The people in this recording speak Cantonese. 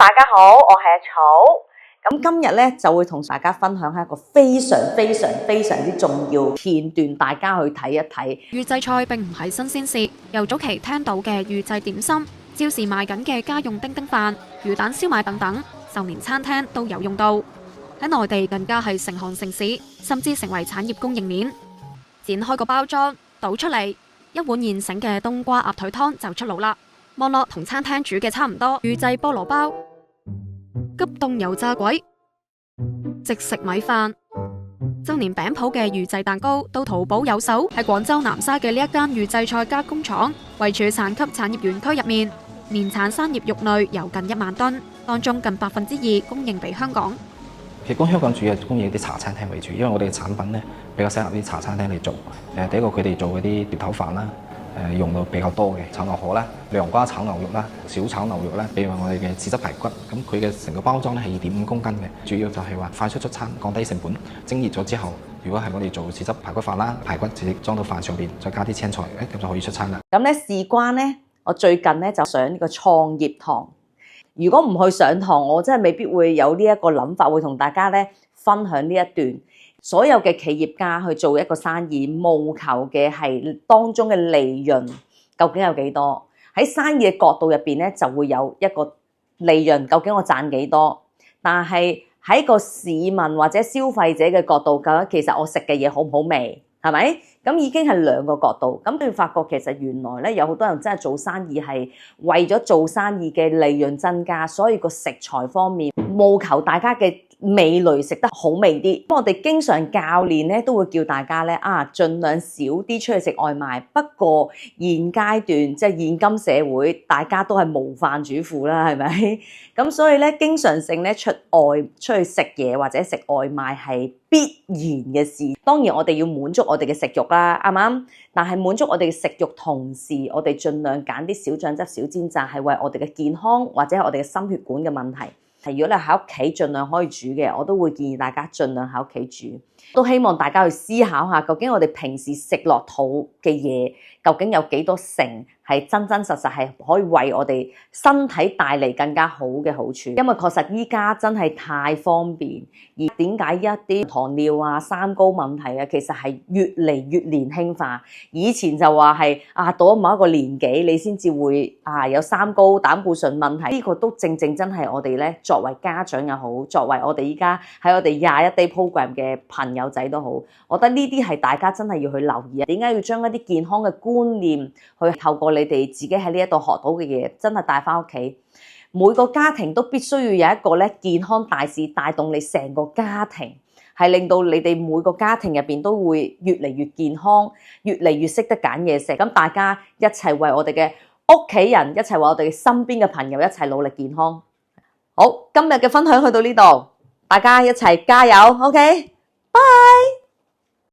大家好，我係阿草。咁今日咧就會同大家分享一個非常之重要片段，大家去睇一睇。預製菜並唔係新鮮事，由早期聽到嘅預製點心，超市賣緊嘅家用叮叮飯、魚蛋燒賣等等，就連餐廳都有用到。喺內地更加係成行成市，甚至成為產業供應鏈。剪開個包裝，倒出嚟，一碗現成嘅冬瓜鴨腿湯就出爐啦。望落同餐廳煮嘅差唔多，預製菠蘿包、急凍油炸鬼、即食米飯，就連餅鋪嘅預製蛋糕都淘寶有手。喺廣州南沙嘅呢一間預製菜加工廠，位處產級產業園區入面，年產生醃肉類有近1萬噸，當中近2%供應俾香港。其實香港主要係供應啲茶餐廳為主，因為我哋嘅產品咧比較適合啲茶餐廳嚟做。第一個佢哋做嗰啲碟頭飯啦。用到比較多嘅炒牛河啦、涼瓜炒牛肉啦、小炒牛肉啦，譬如話我哋嘅豉汁排骨，咁佢嘅成個包裝咧係2.5公斤嘅，主要就係話快速出餐，降低成本。蒸熱咗之後，如果係我哋做豉汁排骨飯啦，排骨直接裝到飯上邊，再加啲青菜，咁就可以出餐啦。咁咧事關咧，我最近咧就上呢個創業堂，如果唔去上堂，我真係未必會有呢一個諗法，會同大家咧分享呢一段。所有嘅企業家去做一個生意，務求嘅係當中嘅利潤究竟有幾多？喺生意嘅角度入邊咧，就會有一個利潤，究竟我賺幾多？但係喺個市民或者消費者嘅角度，究竟其實我食嘅嘢好唔好味？係咪？咁已經係兩個角度。咁你發覺其實原來咧有好多人真係做生意係為咗做生意嘅利潤增加，所以個食材方面務求大家嘅味蕾食得好味啲。我哋經常教練咧都會叫大家咧盡量少啲出去食外賣。不過現階段即係現今社會，大家都係無飯主婦啦，係咪？咁所以咧經常性咧出去食嘢或者食外賣係必然嘅事。當然我哋要滿足我哋嘅食慾啦，啱唔啱？但係滿足我哋嘅食慾同時，我哋盡量揀啲小醬汁、小煎炸，係為我哋嘅健康或者係我哋嘅心血管嘅問題。如果你喺屋企盡量可以煮嘅，我都會建議大家盡量喺屋企煮。都希望大家去思考下，究竟我哋平時食落肚嘅嘢，究竟有幾多成係真實係可以為我哋身體帶嚟更加好嘅好處。因為確實依家真係太方便，而點解一啲糖尿啊、三高問題啊，其實係越嚟越年輕化。以前就話係到咗某一個年紀你先至會有三高、膽固醇問題。呢個都正真係我哋咧作為家長又好，作為我哋依家喺我哋21 Day Program 嘅朋友仔都好，我覺得呢啲係大家真係要去留意。點解要將一啲健康嘅觀念去透過你哋自己喺呢一度學到嘅嘢，真係帶翻屋企。每個家庭都必須要有一個咧健康大使帶動你成個家庭，係令到你哋每個家庭入邊都會越嚟越健康，越嚟越識得揀嘢食。咁大家一齊為我哋嘅屋企人，一齊為我哋身邊嘅朋友一齊努力健康。好，今日嘅分享去到呢度，大家一齊加油，OK？